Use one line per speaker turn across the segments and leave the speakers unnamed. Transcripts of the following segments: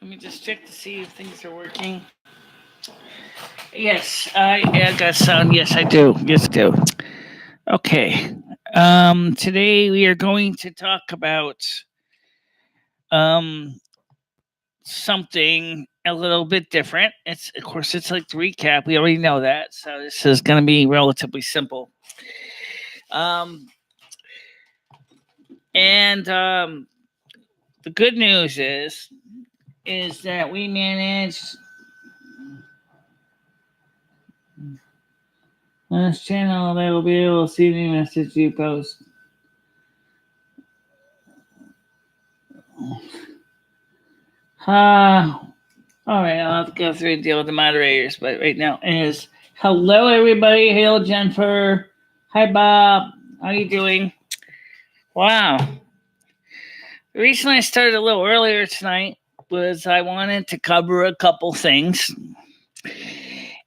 Let me just check to see if things are working. Yes, I got sound. Yes, I do. Yes, I do. Okay. Today we are going to talk about um, something a little bit different. It's of course it's like the recap. We already know that, so this is going to be relatively simple. Um, and the good news is that we managed on this channel. They will be able to see the message you post. All right, I'll have to go through and deal with the moderators, but right now is hello everybody. Hello Jennifer. Hi Bob. How you doing? Wow. The reason I started a little earlier tonight was I wanted to cover a couple things,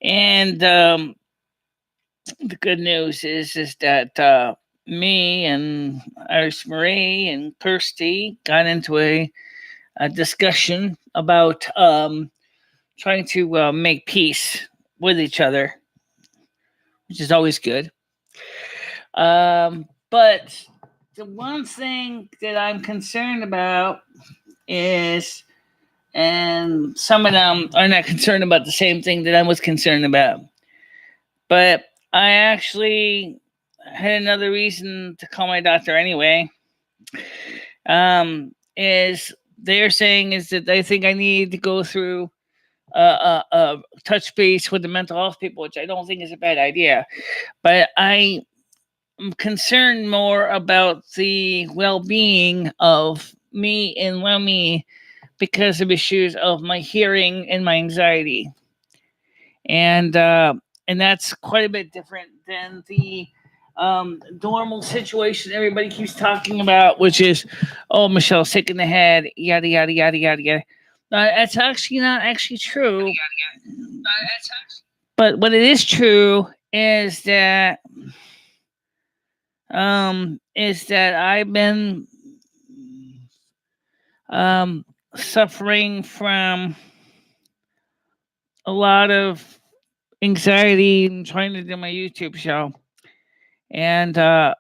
and the good news is that me and Iris Marie and Kirsty got into a discussion about trying to make peace with each other, which is always good. But the one thing that I'm concerned about is, and some of them are not concerned about the same thing that I was concerned about, but I actually had another reason to call my doctor anyway. Is they're saying is that they think I need to go through touch base with the mental health people, which I don't think is a bad idea. But I am concerned more about the well-being of me and Lemmy because of issues of my hearing and my anxiety, and that's quite a bit different than the normal situation everybody keeps talking about, which is, oh, Michelle's sick in the head, yada yada yada yada yada. That's actually not actually true. But what it is true is that I've been suffering from a lot of anxiety and trying to do my YouTube show, and I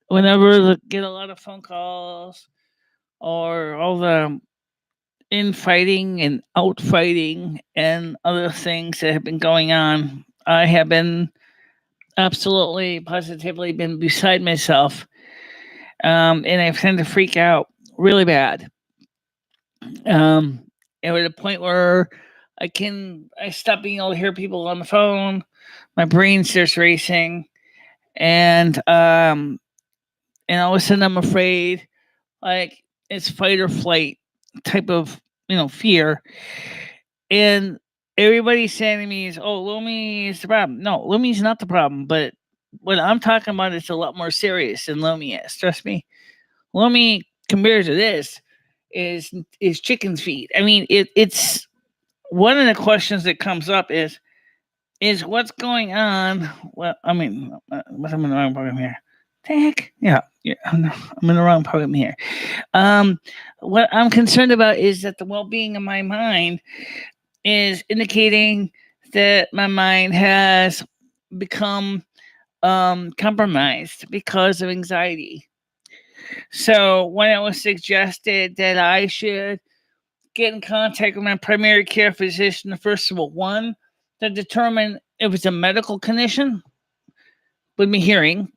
whenever get a lot of phone calls or all the infighting and outfighting and other things that have been going on, I have been absolutely positively been beside myself, and I tend to freak out really bad. Um, and at a point where I stop being able to hear people on the phone. My brain starts racing, and all of a sudden I'm afraid, like it's fight or flight type of fear. And everybody's saying to me is, "Oh, Lomi is the problem." No, Lomi's not the problem, but what I'm talking about is a lot more serious than Lomi is. Trust me, Lomi compared to this is chicken's feet. I mean, it's one of the questions that comes up is what's going on. Well, I mean, I'm in the wrong program here. The heck? Yeah, I'm in the wrong program here. What I'm concerned about is that the well-being of my mind is indicating that my mind has become compromised because of anxiety. So when it was suggested that I should get in contact with my primary care physician, first of all, one, to determine if it's a medical condition with me hearing,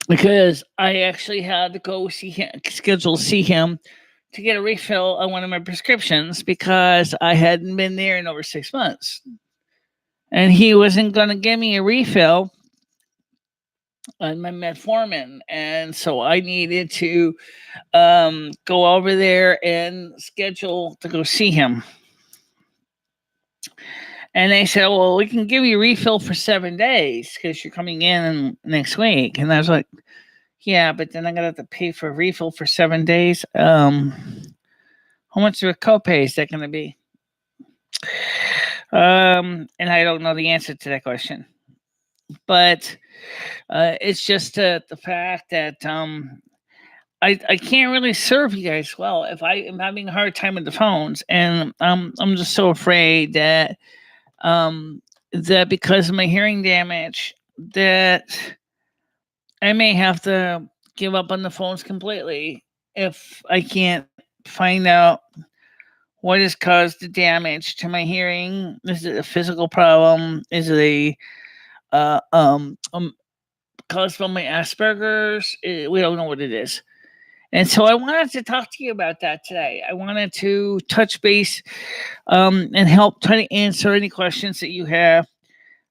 because I actually had to go schedule to see him to get a refill on one of my prescriptions because I hadn't been there in over 6 months. And he wasn't going to give me a refill on my metformin. And so I needed to go over there and schedule to go see him. And they said, well, we can give you a refill for 7 days because you're coming in next week. And I was like, yeah, but then I'm going to have to pay for a refill for 7 days. How much of a copay is that going to be? And I don't know the answer to that question. But it's just the fact that I can't really serve you guys well if I am having a hard time with the phones, and I'm just so afraid that that because of my hearing damage that I may have to give up on the phones completely if I can't find out what has caused the damage to my hearing. Is it a physical problem? Is it a uh, um, um caused by my Asperger's? We don't know what it is. And so I wanted to talk to you about that today. I wanted to touch base and help try to answer any questions that you have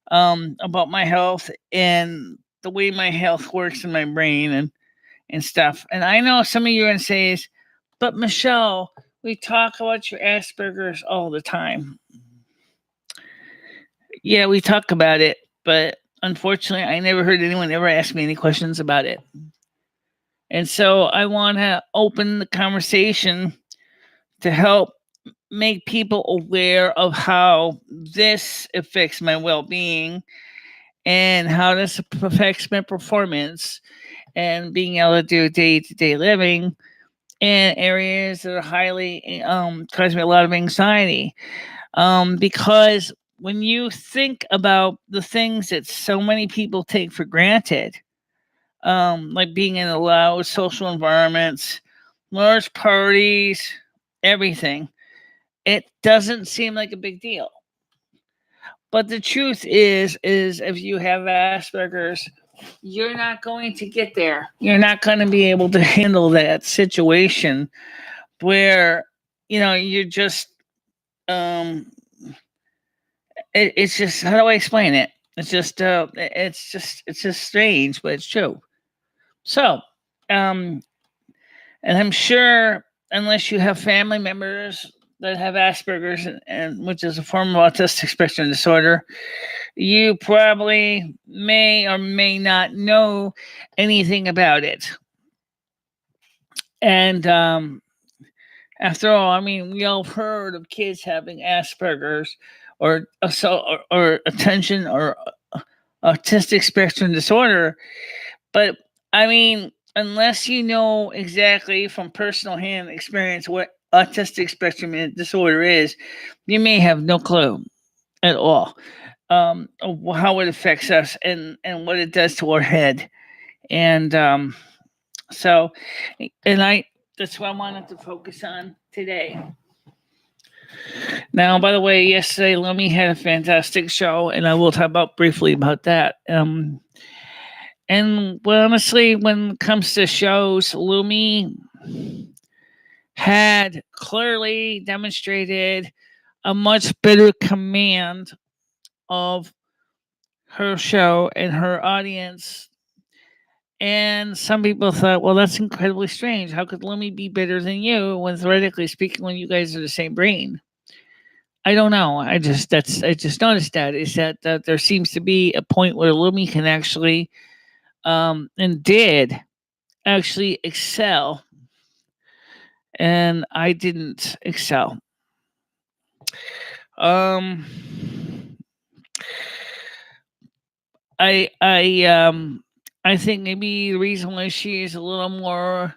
about my health and the way my health works in my brain and stuff. And I know some of you are going to say is, but Michele, we talk about your Asperger's all the time. Yeah, we talk about it, but unfortunately, I never heard anyone ever ask me any questions about it. And so I want to open the conversation to help make people aware of how this affects my well-being and how this affects my performance and being able to do day-to-day living in areas that are highly cause me a lot of anxiety. Because when you think about the things that so many people take for granted, like being in loud social environments, large parties, everything, it doesn't seem like a big deal. But the truth is if you have Asperger's, you're not going to get there. You're not going to be able to handle that situation where, you're just, um, it's just, how do I explain it? It's just strange, but it's true. So, um, and I'm sure unless you have family members that have Asperger's, and which is a form of autistic spectrum disorder, you probably may or may not know anything about it. And after all, I mean, we all heard of kids having Asperger's or attention or autistic spectrum disorder, but I mean, unless you know exactly from personal hand experience what autistic spectrum disorder is, you may have no clue at all of how it affects us and what it does to our head. And so, and I that's what I wanted to focus on today. Now, by the way, yesterday Lumi had a fantastic show, and I will talk about briefly about that. And well, honestly, when it comes to shows, Lumi had clearly demonstrated a much better command of her show and her audience. And some people thought, well, that's incredibly strange. How could Lumi be better than you when theoretically speaking, when you guys are the same brain? I don't know. I just noticed that is that there seems to be a point where Lumi can actually and did actually excel, and I didn't excel. Um, I think maybe the reason why she is a little more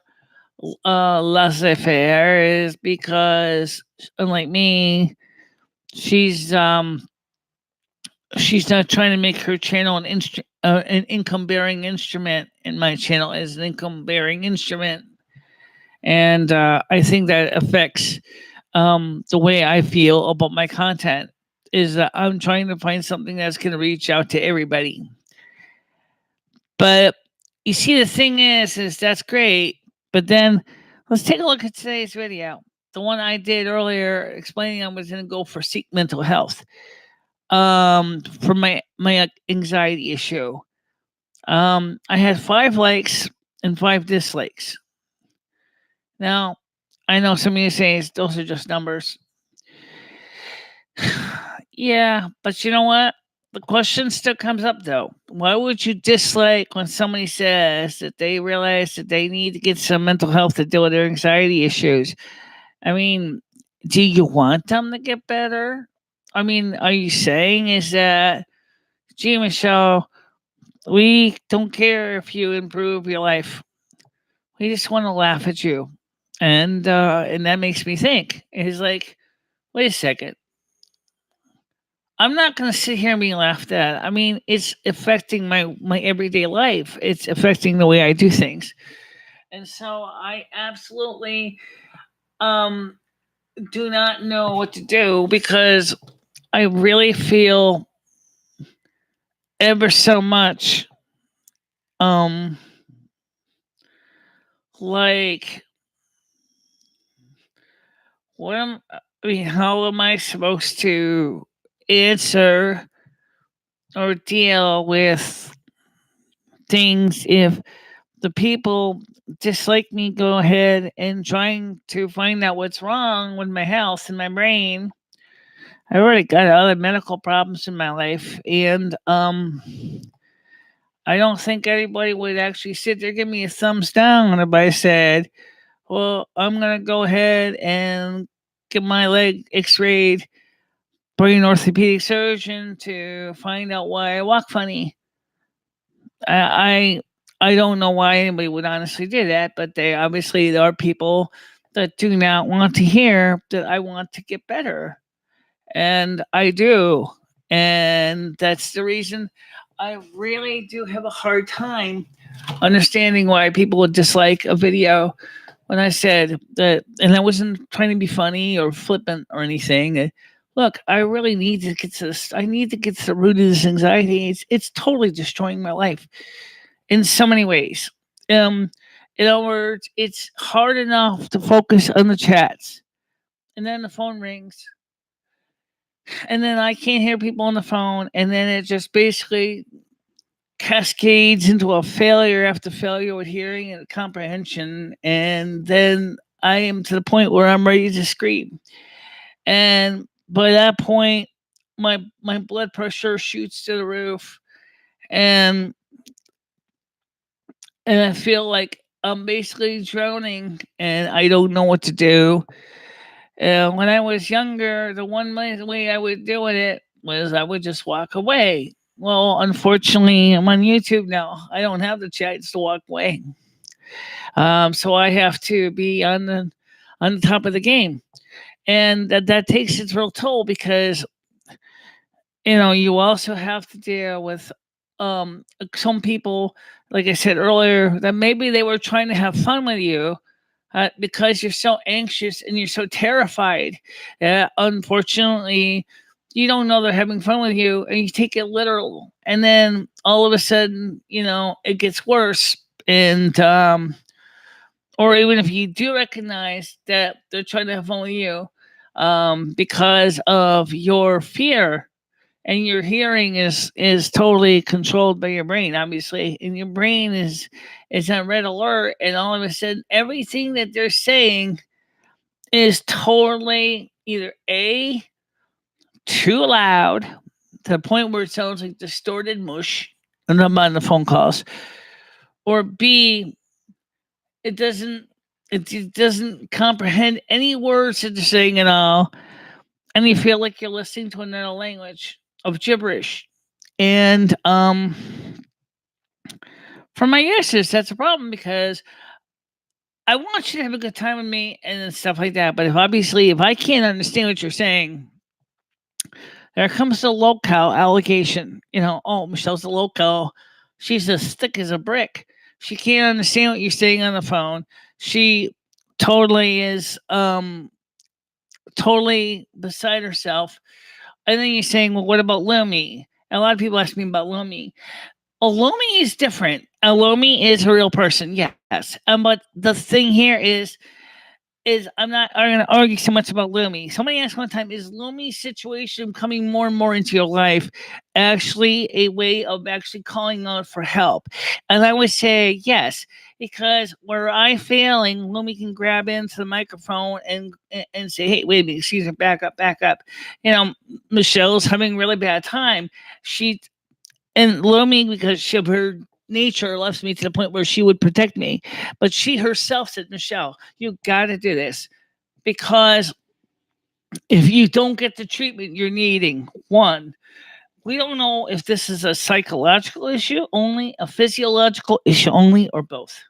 laissez-faire is because, unlike me, she's she's not trying to make her channel an income bearing instrument, and my channel is an income bearing instrument, and I think that affects the way I feel about my content. Is that I'm trying to find something that's going to reach out to everybody. But you see, the thing is that's great. But then let's take a look at today's video. The one I did earlier explaining I was going to go for seek mental health for my anxiety issue. I had 5 likes and 5 dislikes. Now, I know some of you say those are just numbers. Yeah, but you know what? The question still comes up though. Why would you dislike when somebody says that they realize that they need to get some mental health to deal with their anxiety issues? I mean, do you want them to get better? I mean, are you saying is that, gee, Michele, we don't care if you improve your life. We just want to laugh at you. And that makes me think. It's like, wait a second. I'm not going to sit here and be laughed at. I mean, it's affecting my everyday life. It's affecting the way I do things. And so I absolutely um do not know what to do because I really feel ever so much um like I mean, how am I supposed to answer or deal with things if the people dislike me go ahead and trying to find out what's wrong with my health and my brain. I already got other medical problems in my life, and I don't think anybody would actually sit there and give me a thumbs down if I said, "Well, I'm gonna go ahead and get my leg X-rayed by an orthopedic surgeon to find out why I walk funny." I I don't know why anybody would honestly do that, but there are people that do not want to hear that I want to get better, and I do, and that's the reason I really do have a hard time understanding why people would dislike a video when I said that, and I wasn't trying to be funny or flippant or anything. Look, I really need to get to this. I need to get to the root of this anxiety. It's totally destroying my life in so many ways. Um, in other words, it's hard enough to focus on the chats, and then the phone rings, and then I can't hear people on the phone, and then it just basically cascades into a failure after failure with hearing and comprehension, and then I am to the point where I'm ready to scream. And by that point, my blood pressure shoots to the roof, and I feel like I'm basically drowning, and I don't know what to do. When I was younger, the one way I would deal with it was I would just walk away. Well, unfortunately, I'm on YouTube now. I don't have the chance to walk away, so I have to be on the top of the game, and that takes its real toll because you also have to deal with some people, like I said earlier, that maybe they were trying to have fun with you, because you're so anxious and you're so terrified. Unfortunately, you don't know they're having fun with you, and you take it literal, and then all of a sudden, it gets worse. And or even if you do recognize that they're trying to have fun with you, because of your fear, and your hearing is totally controlled by your brain, obviously, and your brain is on red alert, and all of a sudden everything that they're saying is totally either A, too loud to the point where it sounds like distorted mush and I'm on the phone calls, or B, it doesn't comprehend any words that they're saying at all, and you feel like you're listening to another language of gibberish. And for my yeses, that's a problem because I want you to have a good time with me and stuff like that. But if I can't understand what you're saying, there comes the locale allegation. Oh, Michelle's a locale. She's as thick as a brick. She can't understand what you're saying on the phone. She totally is totally beside herself. And then you're saying, well, what about Lumi? And a lot of people ask me about Lumi. Lomi is different. Lomi is a real person, yes. But the thing here is I'm not going to argue so much about Lumi. Somebody asked one time, is Lumi's situation coming more and more into your life actually a way of actually calling out for help? And I would say yes, because where I failing, Lumi can grab into the microphone and say, hey, wait a minute, excuse me, back up, back up. Michelle's having a really bad time. And Lumi, because of her nature, left me to the point where she would protect me. But she herself said, Michele, you got to do this, because if you don't get the treatment you're needing, one, we don't know if this is a psychological issue only, a physiological issue only, or both.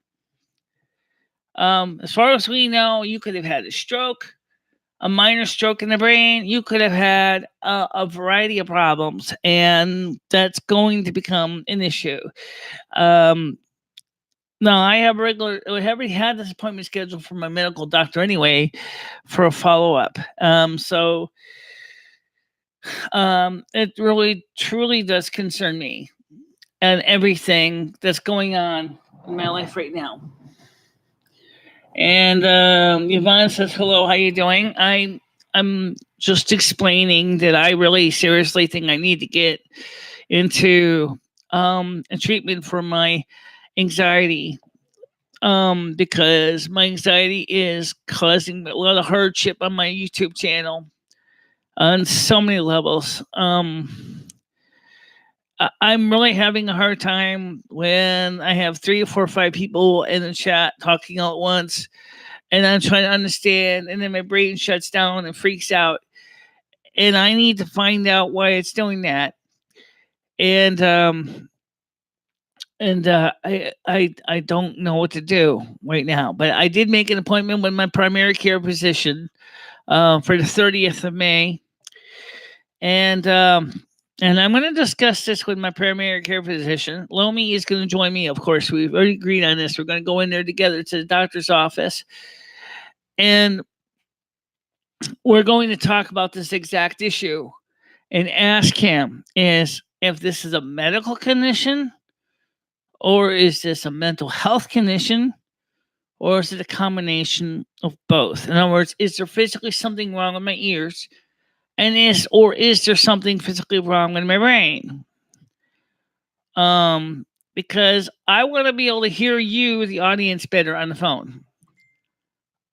As far as we know, you could have had a stroke, a minor stroke in the brain. You could have had a variety of problems, and that's going to become an issue. Um, no, I have I already had this appointment scheduled for my medical doctor anyway for a follow up. It really truly does concern me and everything that's going on in my life right now. And Yvonne says, "Hello, how you doing?" I'm just explaining that I really seriously think I need to get into a treatment for my anxiety, because my anxiety is causing a lot of hardship on my YouTube channel on so many levels. I'm really having a hard time when I have 3 or 4 or 5 people in the chat talking all at once, and I'm trying to understand, and then my brain shuts down and freaks out, and I need to find out why it's doing that. And I don't know what to do right now. But I did make an appointment with my primary care physician for the 30th of May, and I'm going to discuss this with my primary care physician. Lomi is going to join me, of course. We've already agreed on this. We're going to go in there together to the doctor's office, and we're going to talk about this exact issue and ask him is if this is a medical condition, or is this a mental health condition, or is it a combination of both? In other words, is there physically something wrong with my ears, and is there something physically wrong with my brain? Because I want to be able to hear you, the audience, better on the phone.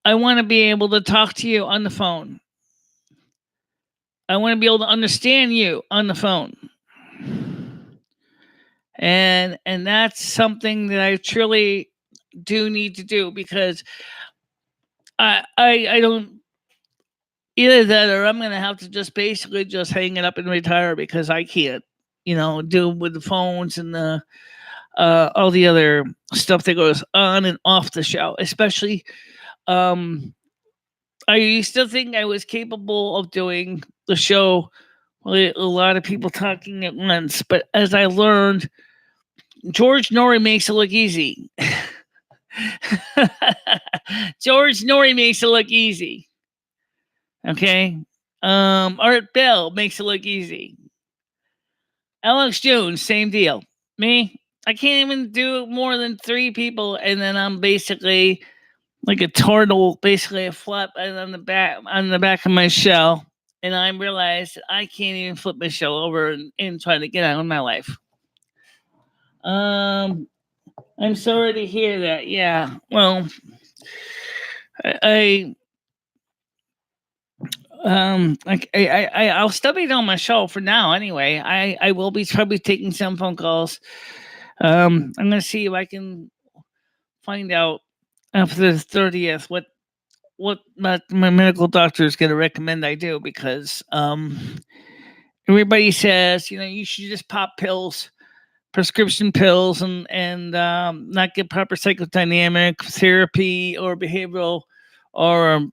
I want to be able to talk to you on the phone. I want to be able to understand you on the phone. And that's something that I truly do need to do, because I don't, either that or I'm going to have to just basically just hang it up and retire, because I can't, do with the phones and the all the other stuff that goes on and off the show. Especially, I used to think I was capable of doing the show with a lot of people talking at once, but as I learned, George Norrie makes it look easy. George Norrie makes it look easy. Okay. Art Bell makes it look easy. Alex Jones, same deal. Me, I can't even do more than 3 people, and then I'm basically like a turtle, basically a flap on the back of my shell, and I realize that I can't even flip my shell over and try to get out of my life. I'm sorry to hear that. Yeah. Well, I'll still be on my show for now. Anyway, I will be probably taking some phone calls. I'm gonna see if I can find out after the 30th what my medical doctor is gonna recommend I do, because everybody says you should just pop pills, prescription pills, and not get proper psychodynamic therapy or behavioral or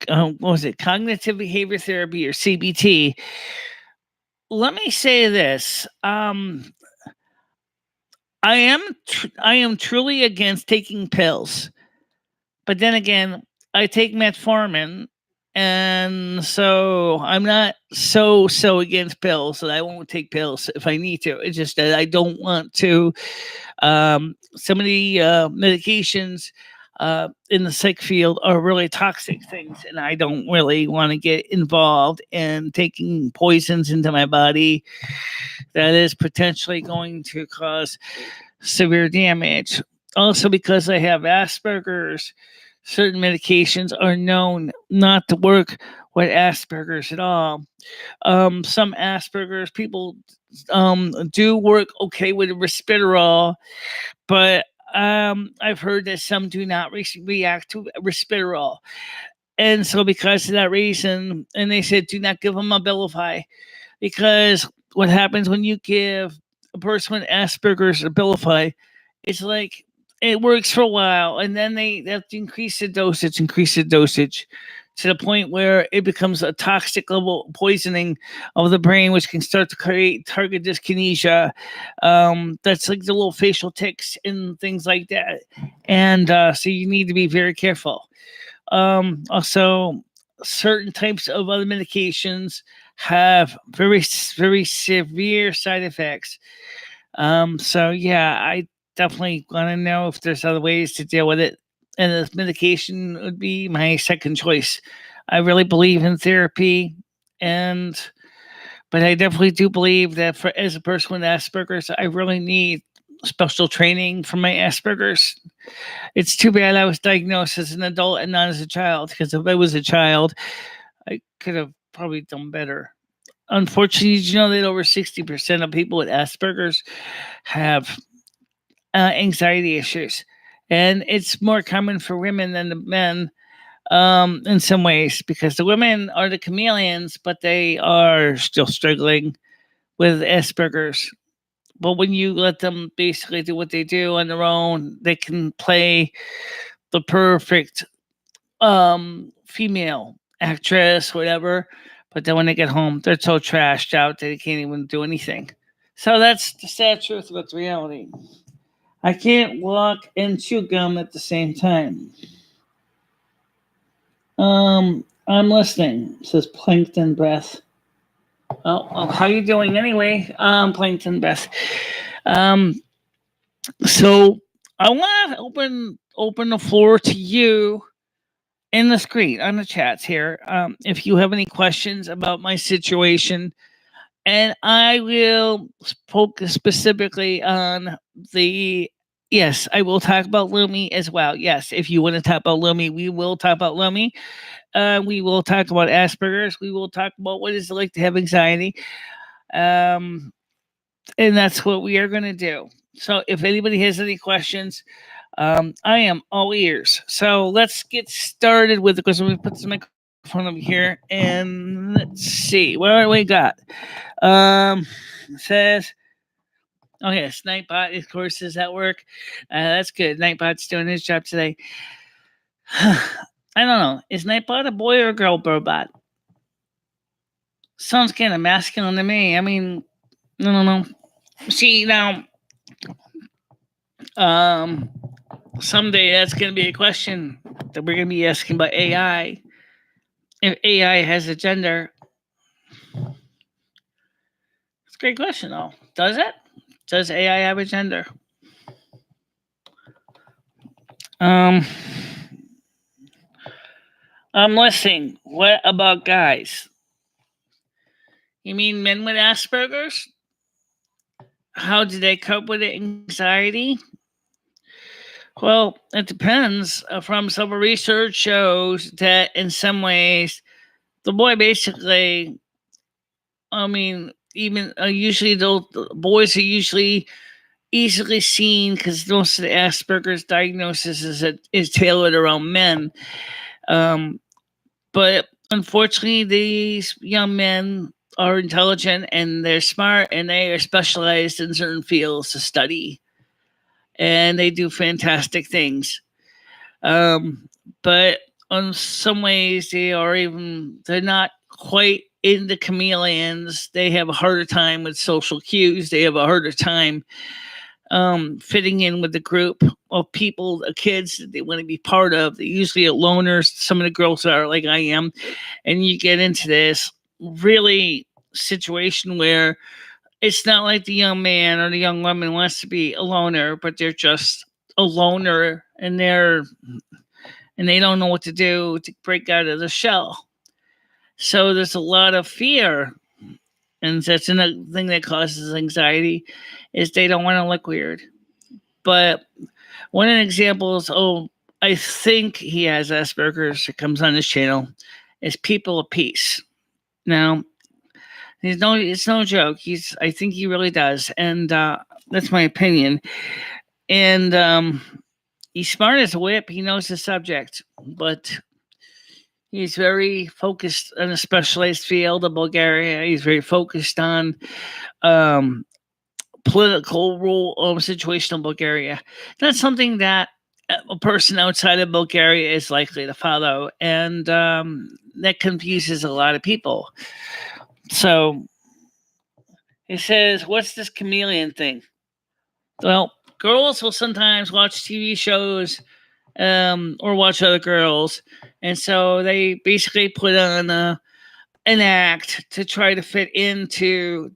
what was it, cognitive behavior therapy, or CBT. Let me say this: I am truly against taking pills, but then again, I take metformin, and so I'm not so against pills that I won't take pills if I need to. It's just that I don't want to. Some of the medications in the psych field are really toxic things, and I don't really want to get involved in taking poisons into my body that is potentially going to cause severe damage. Also, because I have Asperger's, certain medications are known not to work with Asperger's at all. Some Asperger's people do work okay with resveratrol, but I've heard that some do not react to resveratrol. And so because of that reason, and they said do not give them Abilify, because what happens when you give a person with Asperger's Abilify, it's like it works for a while, and then they have to increase the dosage to the point where it becomes a toxic level poisoning of the brain, which can start to create target dyskinesia. That's like the little facial tics and things like that. And so you need to be very careful. Also, certain types of other medications have very severe side effects. So yeah, I definitely want to know if there's other ways to deal with it. And this medication would be my second choice. I really believe in therapy, and but I definitely do believe that for as a person with Asperger's, I really need special training for my Asperger's. It's too bad I was diagnosed as an adult and not as a child, because if I was a child, I could have probably done better. Unfortunately, did you know that over 60% of people with Asperger's have anxiety issues? And it's more common for women than the men, in some ways, because the women are the chameleons, but they are still struggling with Asperger's. But when you let them basically do what they do on their own, they can play the perfect female actress, whatever. But then when they get home, they're so trashed out that they can't even do anything. So that's the sad truth about reality. I can't walk and chew gum at the same time. I'm listening, says Plankton Breath. Oh, how you doing anyway? Plankton Breath. Um, so I want to open the floor to you in the screen on the chats here. If you have any questions about my situation, and I will focus specifically on the. Yes, I will talk about Lumi as well. Yes, if you want to talk about Lumi, we will talk about Lumi. We will talk about Asperger's. We will talk about what it's like to have anxiety. Um, and that's what we are going to do. So if anybody has any questions, I am all ears. So let's get started with it, because let me put this microphone over here and let's see what we got. It says, oh yes, Nightbot, of course, is at work. That's good. Nightbot's doing his job today. I don't know. Is Nightbot a boy or a girl robot? Sounds kind of masculine to me. I mean, I don't know. See, now, someday that's going to be a question that we're going to be asking about AI. If AI has a gender, it's a great question, though. Does it? Does AI have a gender? I'm listening. What about guys? You mean men with Asperger's? How do they cope with anxiety? Well, it depends. From some research shows that in some ways, the boy basically, I mean, even usually the boys are usually easily seen, because most of the Asperger's diagnosis is tailored around men. But unfortunately, these young men are intelligent and they're smart, and they are specialized in certain fields to study, and they do fantastic things. But in some ways, they're not quite in the chameleons. They have a harder time with social cues. They have a harder time fitting in with the group of people, kids that they want to be part of. They're usually loners. Some of the girls are like I am. And you get into this really situation where it's not like the young man or the young woman wants to be a loner, but they're just a loner, and they don't know what to do to break out of the shell. So there's a lot of fear. And that's another thing that causes anxiety, is they don't want to look weird. But one of the examples, I think he has Asperger's, it comes on his channel, is People of Peace. Now, it's no joke. I think he really does. And that's my opinion. And he's smart as a whip. He knows the subject, but he's very focused on a specialized field of Bulgaria. He's very focused on political rule situation in Bulgaria. That's something that a person outside of Bulgaria is likely to follow, and that confuses a lot of people. So it says, "What's this chameleon thing?" Well, girls will sometimes watch TV shows or watch other girls, and so they basically put on an act to try to fit into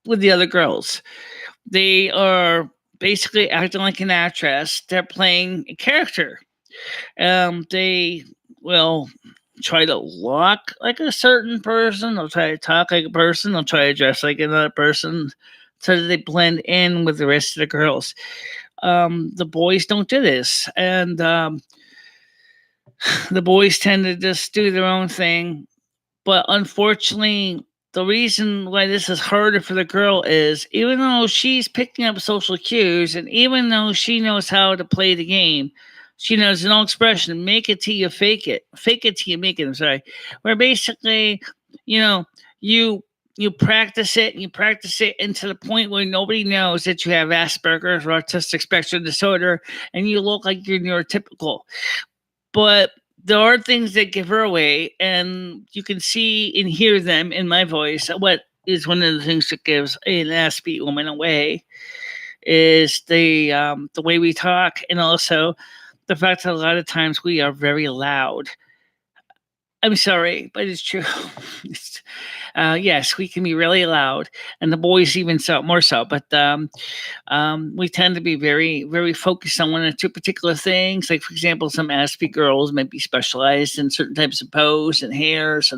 with the other girls. They are basically acting like an actress. They're playing a character. They will try to look like a certain person. They'll try to talk like a person. They'll try to dress like another person so that they blend in with the rest of the girls. The boys don't do this. And the boys tend to just do their own thing. But unfortunately, the reason why this is harder for the girl is even though she's picking up social cues and even though she knows how to play the game, she knows an old expression, make it till you fake it. Fake it till you make it, I'm sorry. Where basically, you know, you practice it and you practice it into the point where nobody knows that you have Asperger's or autistic spectrum disorder and you look like you're neurotypical. But there are things that give her away, and you can see and hear them in my voice. What is one of the things that gives an Aspie woman away is the way we talk, and also the fact that a lot of times we are very loud. I'm sorry, but it's true. Yes, we can be really loud, and the boys even so more so. But we tend to be very, very focused on one or two particular things. Like, for example, some Aspie girls might be specialized in certain types of pose and hairs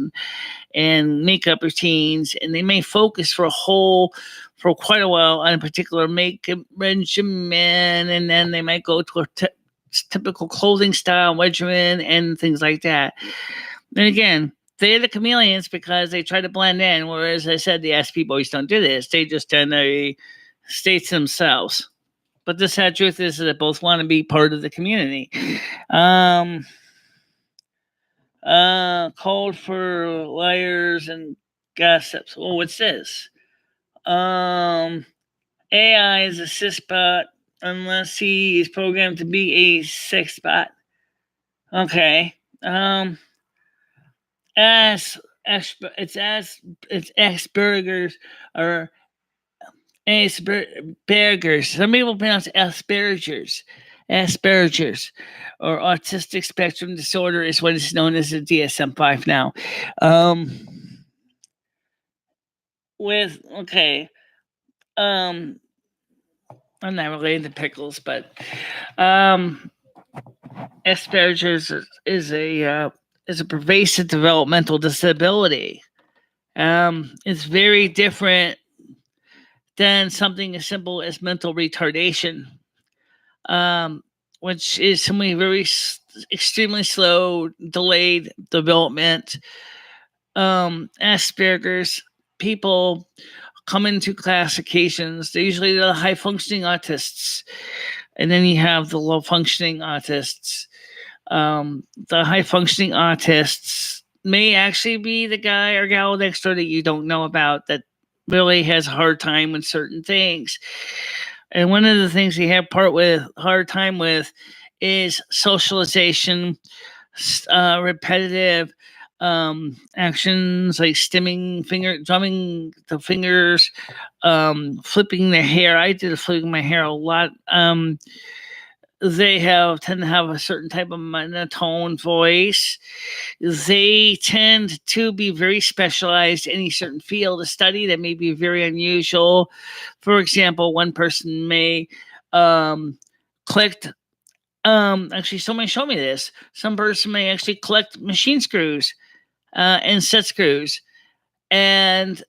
and makeup routines, and they may focus for quite a while on a particular makeup regimen, and then they might go to a typical clothing style regimen and things like that. And again, they're the chameleons because they try to blend in, whereas I said the Aspie boys don't do this. They just tend to stay to themselves. But the sad truth is that both want to be part of the community. Called for liars and gossips. Well, what's this? AI is a cis bot unless he is programmed to be a sex bot. Okay. It's Asperger's or Asperger's. Some people pronounce Asperger's. Asperger's or autistic spectrum disorder is what is known as a DSM-5 now. I'm not related to pickles, but Asperger's is a pervasive developmental disability. It's very different than something as simple as mental retardation, which is something very extremely slow, delayed development. Asperger's people come into classifications. They're usually the high functioning autists, and then you have the low functioning autists. The high functioning autists may actually be the guy or gal next door that you don't know about that really has a hard time with certain things. And one of the things they have hard time with is socialization, repetitive actions like drumming the fingers, flipping their hair. I did flipping my hair a lot. They tend to have a certain type of monotone voice. They tend to be very specialized in any certain field of study that may be very unusual. For example, one person may collect. Actually, somebody showed me this. Some person may actually collect machine screws and set screws, and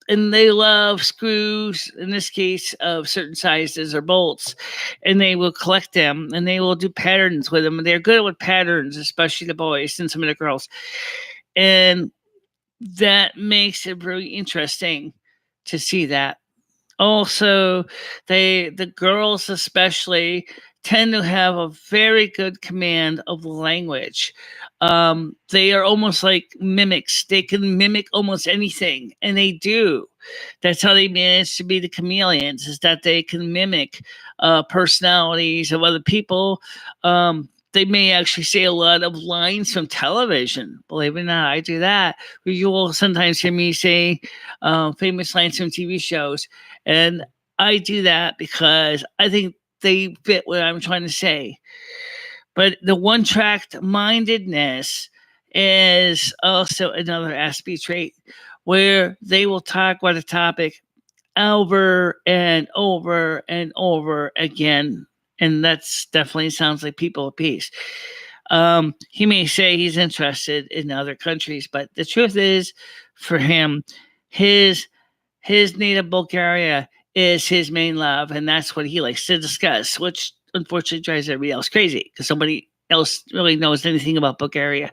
they love screws, in this case, of certain sizes or bolts, and they will collect them, and they will do patterns with them. They're good with patterns, especially the boys and some of the girls. And that makes it really interesting to see that. Also, the girls especially tend to have a very good command of language. They are almost like mimics. They can mimic almost anything, and they do. That's how they manage to be the chameleons, is that they can mimic personalities of other people. They may actually say a lot of lines from television. Believe it or not, I do that. You will sometimes hear me say famous lines from TV shows, and I do that because I think they fit what I'm trying to say. But the one tracked mindedness is also another aspect trait where they will talk about a topic over and over and over again. And that's definitely sounds like people of peace. He may say he's interested in other countries, but the truth is, for him, his his native Bulgaria is his main love, and that's what he likes to discuss, which unfortunately drives everybody else crazy because somebody else really knows anything about Bulgaria.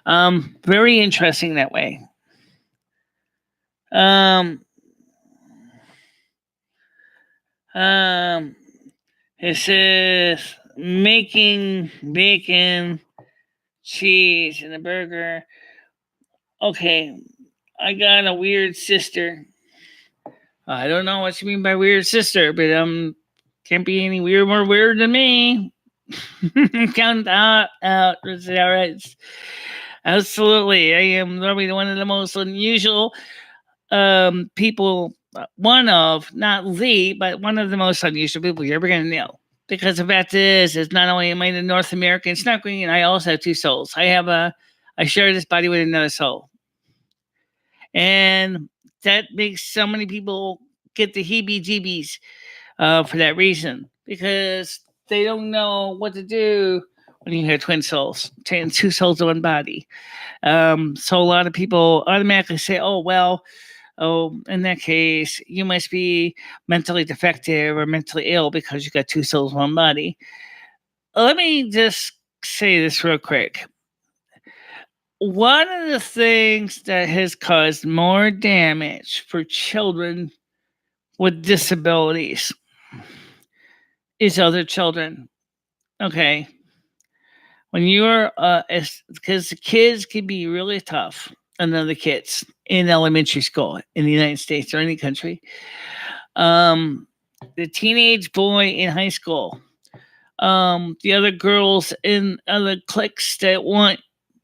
Very interesting that way. Um, it says making bacon, cheese, and a burger. Okay, I got a weird sister. I don't know what you mean by weird sister, but can't be any more weird than me. Count out. Is it all right? Absolutely. I am probably one of the most unusual people, not the, but one of the most unusual people you're ever going to know. Because the fact is not only am I the North American snuggling, I also have two souls. I share this body with another soul. And that makes so many people get the heebie jeebies for that reason. Because they don't know what to do when you have twin souls, two souls in one body. So a lot of people automatically say, oh, well, in that case, you must be mentally defective or mentally ill because you got two souls, one body. Let me just say this real quick. One of the things that has caused more damage for children with disabilities is other children. Okay. When you're, because the kids can be really tough on other kids in elementary school in the United States or any country. The teenage boy in high school, the other girls in other cliques that want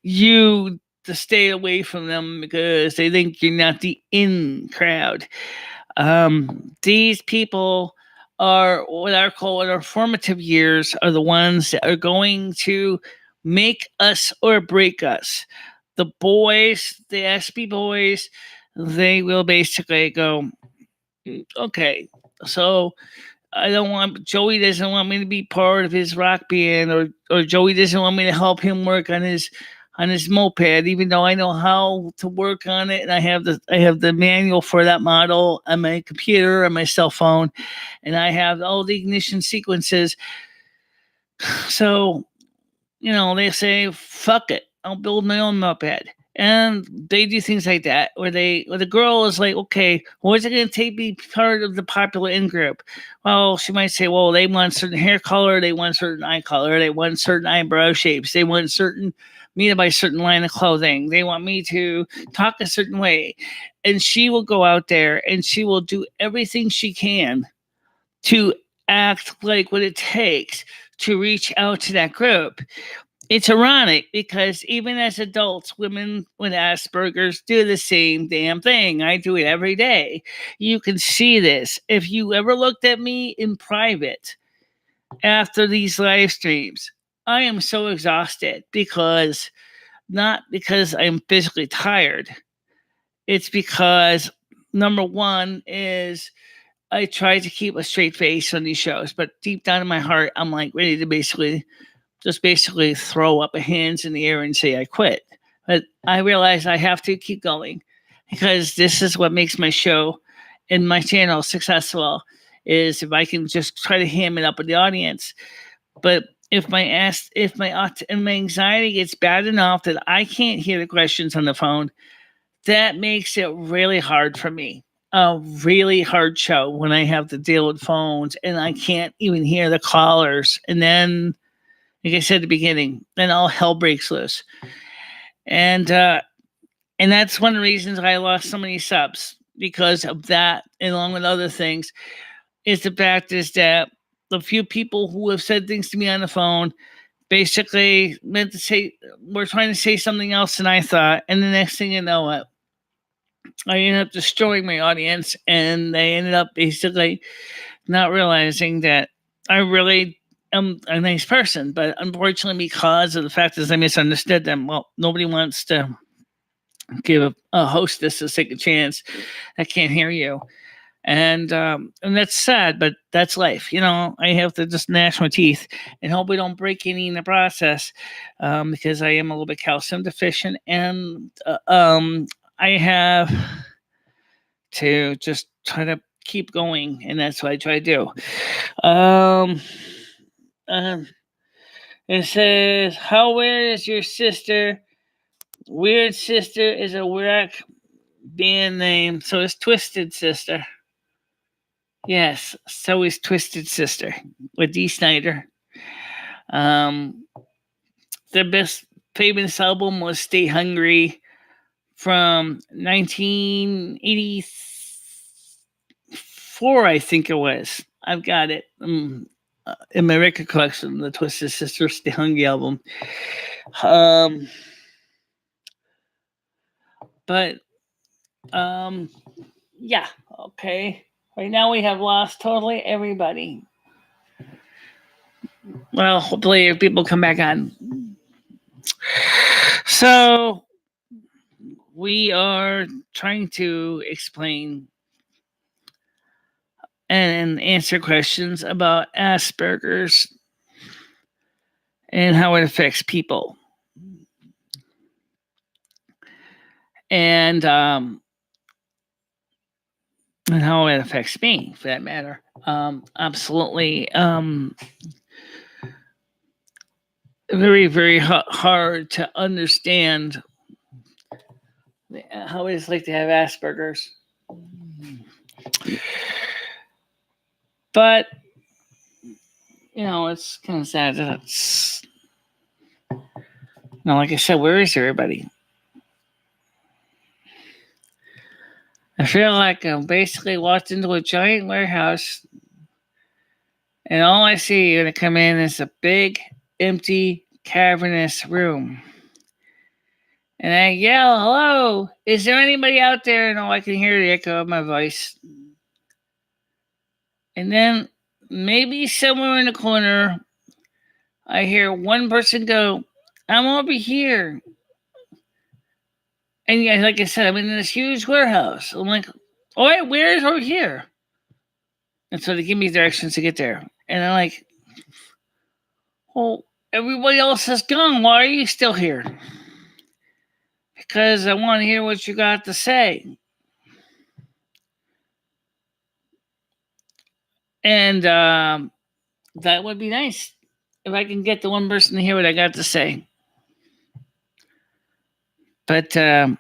you to stay away from them because they think you're not the in crowd. These people are what I call in our formative years are the ones that are going to make us or break us. The boys, the SB boys, they will basically go, okay, so Joey doesn't want me to be part of his rock band, or Joey doesn't want me to help him work on his moped, even though I know how to work on it, and I have the manual for that model on my computer, on my cell phone, and I have all the ignition sequences. So, they say, fuck it, I'll build my own moped. And they do things like that, where the girl is like, okay, what's it going to take to be part of the popular in group? Well, she might say, well, they want certain hair color, they want certain eye color, they want certain eyebrow shapes, they want me to buy a certain line of clothing, they want me to talk a certain way. And she will go out there and she will do everything she can to act like what it takes to reach out to that group. It's ironic because even as adults, women with Asperger's do the same damn thing. I do it every day. You can see this. If you ever looked at me in private after these live streams, I am so exhausted not because I'm physically tired. It's because, number one, is I try to keep a straight face on these shows, but deep down in my heart, I'm like ready to basically throw up my hands in the air and say I quit. But I realize I have to keep going because this is what makes my show and my channel successful, is if I can just try to ham it up with the audience. But if my anxiety gets bad enough that I can't hear the questions on the phone, that makes it really hard for me. A really hard show when I have to deal with phones and I can't even hear the callers. And then, like I said at the beginning, then all hell breaks loose. And that's one of the reasons I lost so many subs, because of that, along with other things. Is the fact is that the few people who have said things to me on the phone basically meant to say, were trying to say something else than I thought, and the next thing you know, I ended up destroying my audience, and they ended up basically not realizing that I really am a nice person. But unfortunately, because of the fact that I misunderstood them, well, nobody wants to give a hostess a second chance that can't hear you. And that's sad, but that's life. I have to just gnash my teeth and hope we don't break any in the process, because I am a little bit calcium deficient, and I have to just try to keep going, and that's what I try to do. It says, "How weird is your sister?" Weird Sister is a whack band name, so it's Twisted Sister. Yes, so is Twisted Sister with Dee Snider. Their best famous album was Stay Hungry from 1984, I think it was. I've got it in my record collection, the Twisted Sister Stay Hungry album. But yeah, okay. Right now we have lost totally everybody. Well, hopefully if people come back on. So we are trying to explain and answer questions about Asperger's and how it affects people. And how it affects me, for that matter. Absolutely. Very, very hard to understand how it is like to have Asperger's. But, it's kind of sad that it's... like I said, where is everybody? I feel like I basically walked into a giant warehouse, and all I see when I come in is a big, empty, cavernous room. And I yell, "Hello, is there anybody out there?" And all I can hear the echo of my voice. And then maybe somewhere in the corner, I hear one person go, "I'm over here." And yeah, like I said, I'm in this huge warehouse. I'm like, "All right, where is over here?" And so they give me directions to get there. And I'm like, "Well, everybody else has gone. Why are you still here?" "Because I want to hear what you got to say." And that would be nice if I can get the one person to hear what I got to say. But it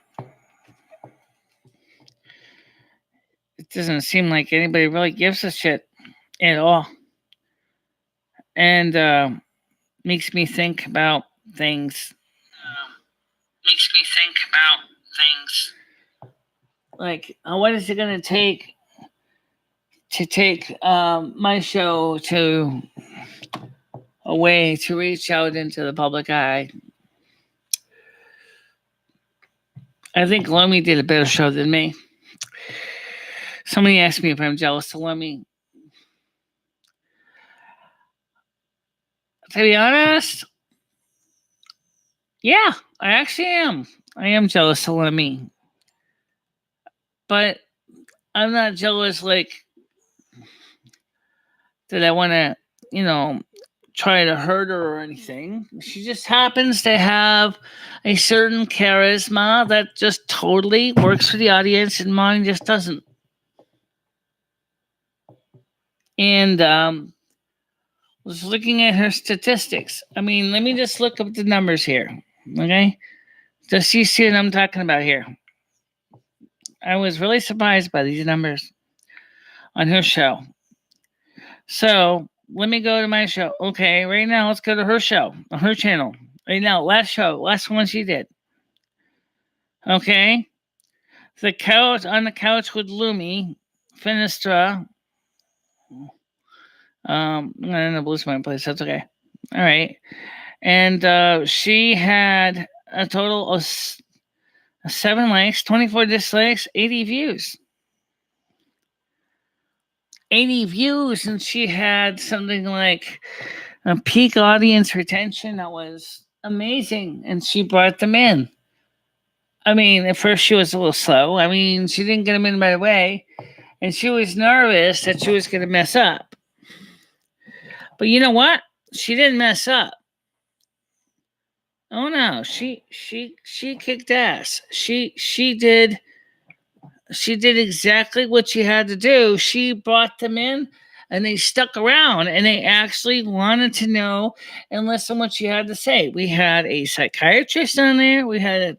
doesn't seem like anybody really gives a shit at all. And makes me think about things. Like, what is it going to take my show to a way to reach out into the public eye? I think Lummy did a better show than me. Somebody asked me if I'm jealous of Lummy. To be honest, yeah, I actually am. I am jealous of Lummy. But I'm not jealous like that I want to, try to hurt her or anything. She just happens to have a certain charisma that just totally works for the audience, and mine just doesn't. And was looking at her statistics. I mean, let me just look up the numbers here, okay? Just so you see what I'm talking about here. I was really surprised by these numbers on her show. So let me go to my show. Okay, right now let's go to her show, on her channel. Right now, last one she did. Okay? The couch on the couch with Lumi, Finestra. I'm gonna end up losing my place. That's okay. All right. And she had a total of 7 likes, 24 dislikes, 80 views. 80 views, and she had something like a peak audience retention that was amazing, and she brought them in. I mean, at first she was a little slow. I mean, she didn't get them in right away, and she was nervous that she was going to mess up. But you know what? She didn't mess up. Oh no, she kicked ass. She did exactly what she had to do. She brought them in and they stuck around and they actually wanted to know and listen what she had to say. We had a psychiatrist on there. We had a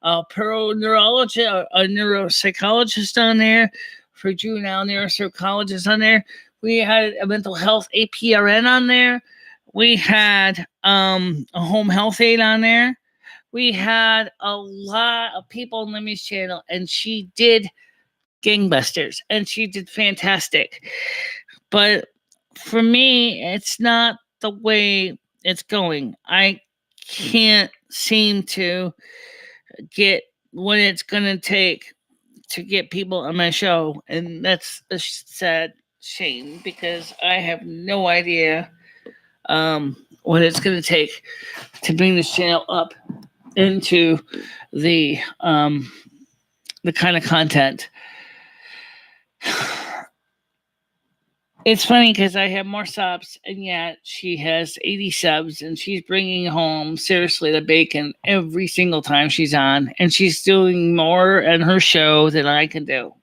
neurologist, a neuropsychologist on there, for juvenile neuropsychologist on there. We had a mental health APRN on there. We had a home health aide on there. We had a lot of people on Lemmy's channel, and she did gangbusters, and she did fantastic. But for me, it's not the way it's going. I can't seem to get what it's going to take to get people on my show, and that's a sad shame because I have no idea what it's going to take to bring this channel up into the kind of content. It's funny because I have more subs, and yet she has 80 subs, and she's bringing home, seriously, the bacon every single time she's on, and she's doing more in her show than I can do.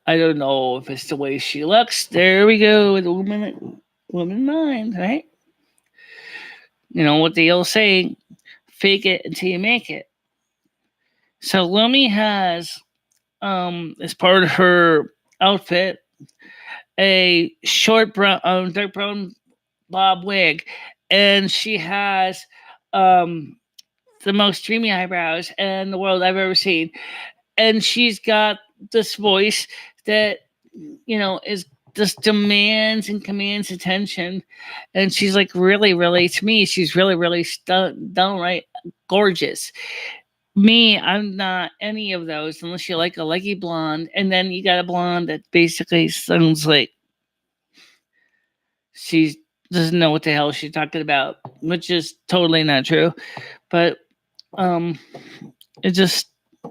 I don't know if it's the way she looks. There we go with woman mind, right? You know what they all say, fake it until you make it. So Lumi has, as part of her outfit, a short brown, dark brown bob wig, and she has the most dreamy eyebrows in the world I've ever seen, and she's got this voice that is just demands and commands attention, and she's like really to me she's really downright gorgeous. Me, I'm not any of those unless you like a leggy blonde, and then you got a blonde that basically sounds like she doesn't know what the hell she's talking about, which is totally not true. But it's just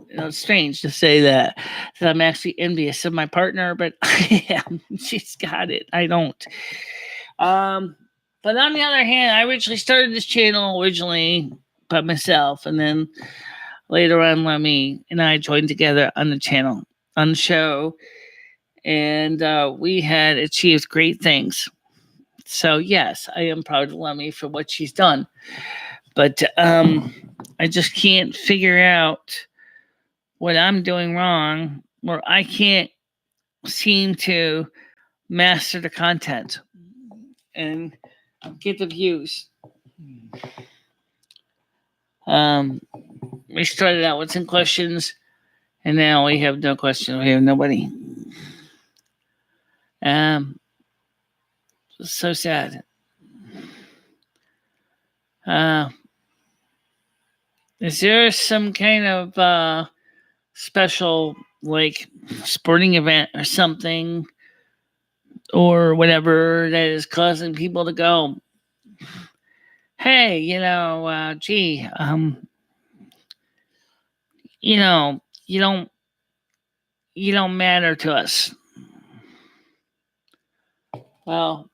it's strange to say that I'm actually envious of my partner, but I am. She's got it. I don't. But on the other hand, I originally started this channel by myself, and then later on, Lemmy and I joined together on the channel, on the show, and we had achieved great things. So yes, I am proud of Lemmy for what she's done, but I just can't figure out what I'm doing wrong, or I can't seem to master the content and get the views. We started out with some questions, and now we have no questions. We have nobody. So sad. Is there some kind of special, like, sporting event or something, or whatever, that is causing people to go, hey, gee, you don't matter to us? Well,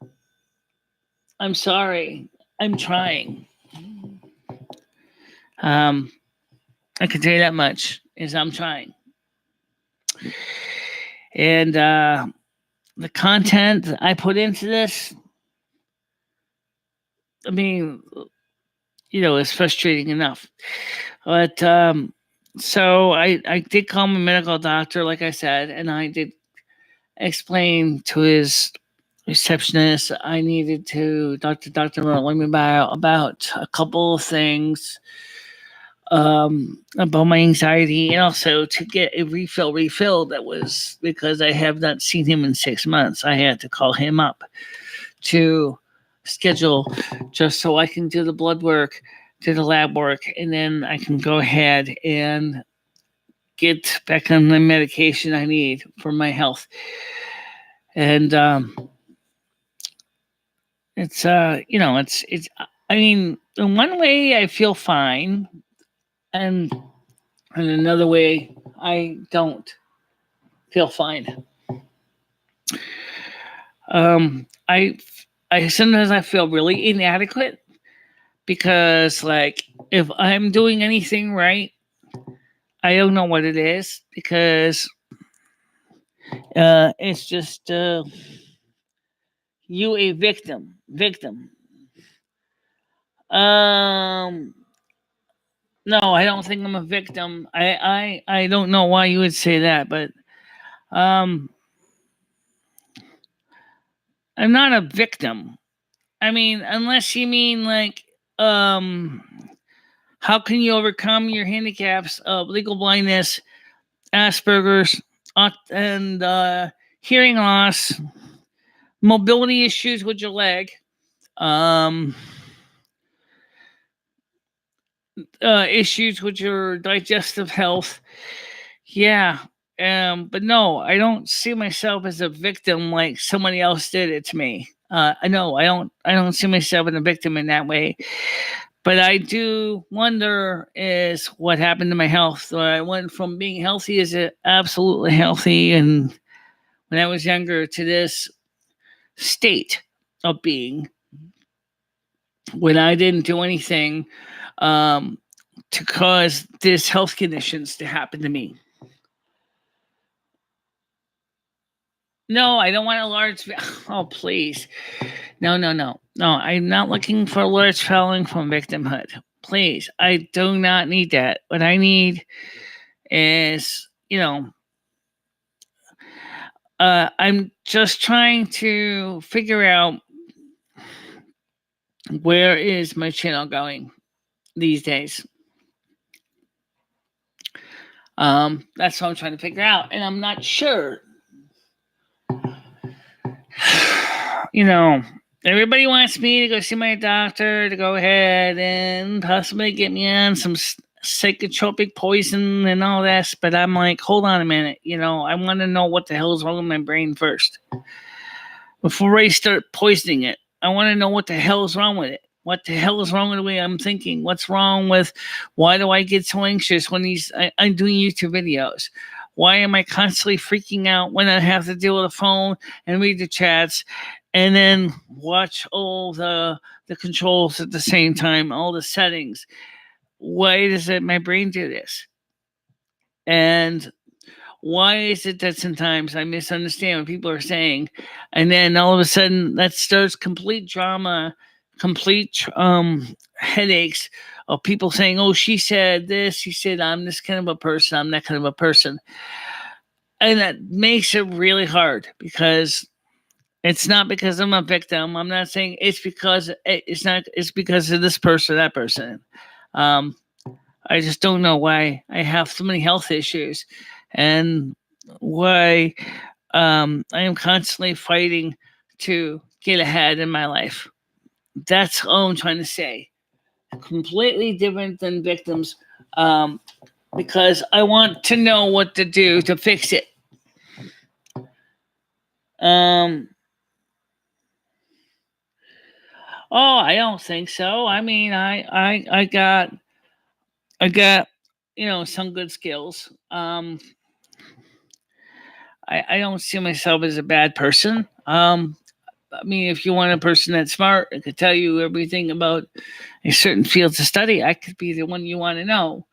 I'm sorry. I'm trying. I can tell you that much, is I'm trying. And the content that I put into this, I mean, it's frustrating enough. But so I did call my medical doctor, like I said, and I did explain to his receptionist. I needed to talk to Dr. Merlin about a couple of things about my anxiety, and also to get a refill. That was because I have not seen him in 6 months. I had to call him up to schedule just so I can do the blood work, do the lab work, and then I can go ahead and get back on the medication I need for my health. And it's it's I mean, in one way I feel fine, and in another way I don't feel fine. I sometimes I feel really inadequate because, like, if I'm doing anything right, I don't know what it is because it's just you a victim. Um, no, I don't think I'm a victim. I don't know why you would say that, but um, I'm not a victim. I mean, unless you mean like um, how can you overcome your handicaps of legal blindness, Asperger's, and hearing loss, mobility issues with your leg, um, issues with your digestive health. Yeah. But no, I don't see myself as a victim like somebody else did it to me. I know I don't. I don't see myself as a victim in that way. But I do wonder is what happened to my health. I went from being healthy as absolutely healthy, and when I was younger, to this state of being when I didn't do anything um, to cause these health conditions to happen to me. No, I don't want a large. Oh, please. No. I'm not looking for a large falling from victimhood. Please. I do not need that. What I need is, I'm just trying to figure out where is my channel going these days. That's what I'm trying to figure out, and I'm not sure. Everybody wants me to go see my doctor to go ahead and possibly get me on some psychotropic poison and all that, but I'm like, hold on a minute. I want to know what the hell is wrong with my brain first before I start poisoning it. I want to know what the hell is wrong with it. What the hell is wrong with the way I'm thinking? What's wrong with why do I get so anxious when I'm doing YouTube videos? Why am I constantly freaking out when I have to deal with the phone and read the chats and then watch all the controls at the same time, all the settings? Why does my brain do this? And why is it that sometimes I misunderstand what people are saying, and then all of a sudden that starts complete drama, complete headaches of people saying, "Oh, she said this. She said I'm this kind of a person. I'm that kind of a person," and that makes it really hard because it's not because I'm a victim. I'm not saying it's because it's not. It's because of this person, that person. Um, I just don't know why I have so many health issues, and why I am constantly fighting to get ahead in my life. That's all I'm trying to say. Completely different than victims, because I want to know what to do to fix it. Oh, I don't think so. I mean, I got some good skills. I don't see myself as a bad person. I mean, if you want a person that's smart and could tell you everything about a certain field to study, I could be the one you want to know.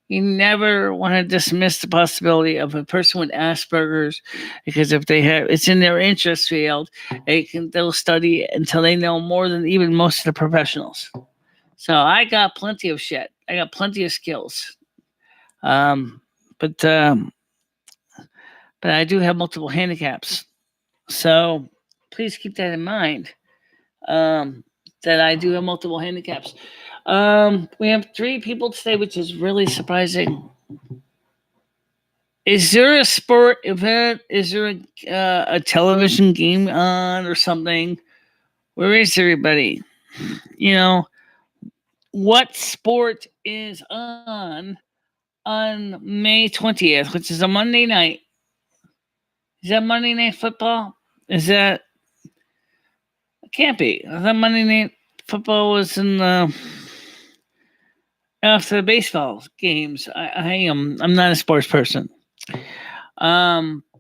You never want to dismiss the possibility of a person with Asperger's, because if they have, it's in their interest field. They'll study until they know more than even most of the professionals. So I got plenty of shit. I got plenty of skills. But I do have multiple handicaps. So please keep that in mind. That I do have multiple handicaps. We have 3 people today, which is really surprising. Is there a sport event? Is there a television game on or something? Where is everybody? You know, what sport is on May 20th, which is a Monday night? Is that Monday Night Football? Is that? It can't be. I thought Monday Night Football was in the after the baseball games. I'm not a sports person.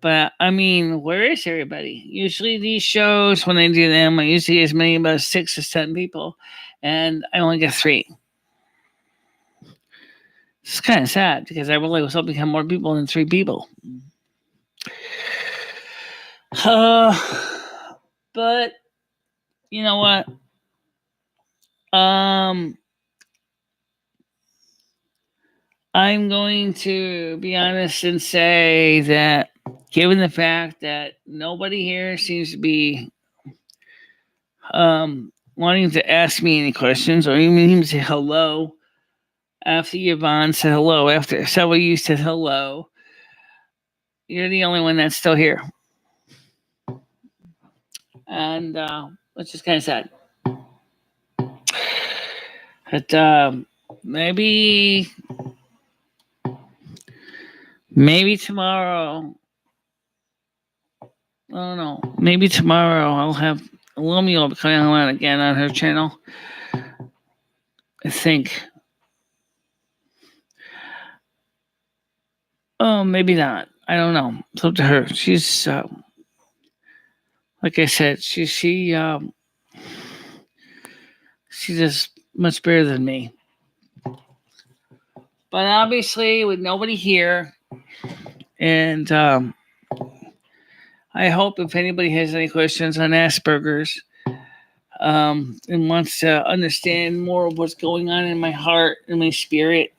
But I mean, where is everybody? Usually these shows, when I do them, I usually get as many about 6 or 7 people, and I only get 3. It's kind of sad because I really was hoping to have more people than 3 people. But you know what? I'm going to be honest and say that given the fact that nobody here seems to be wanting to ask me any questions or even say hello after Yvonne said hello, after several of you said hello, you're the only one that's still here. And which is kind of sad. But maybe tomorrow, I don't know, maybe tomorrow I'll have Romeo coming on again on her channel. I think. Oh, maybe not. I don't know. It's up to her. She's like I said, she does much better than me. But obviously, with nobody here, and I hope if anybody has any questions on Asperger's and wants to understand more of what's going on in my heart and my spirit,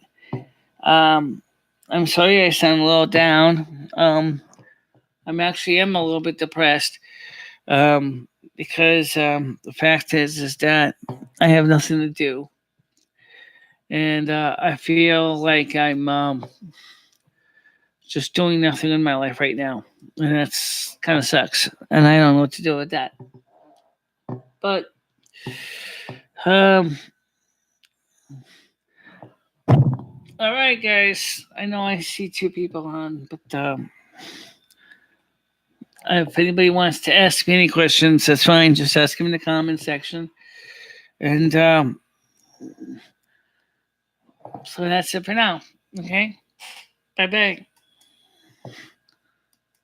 I'm sorry I sound a little down. I'm a little bit depressed because the fact is that I have nothing to do. And I feel like I'm just doing nothing in my life right now. And that's kind of sucks. And I don't know what to do with that. But all right, guys. I know I see 2 people on, but if anybody wants to ask me any questions, that's fine. Just ask them in the comment section. And so that's it for now. Okay? Bye-bye.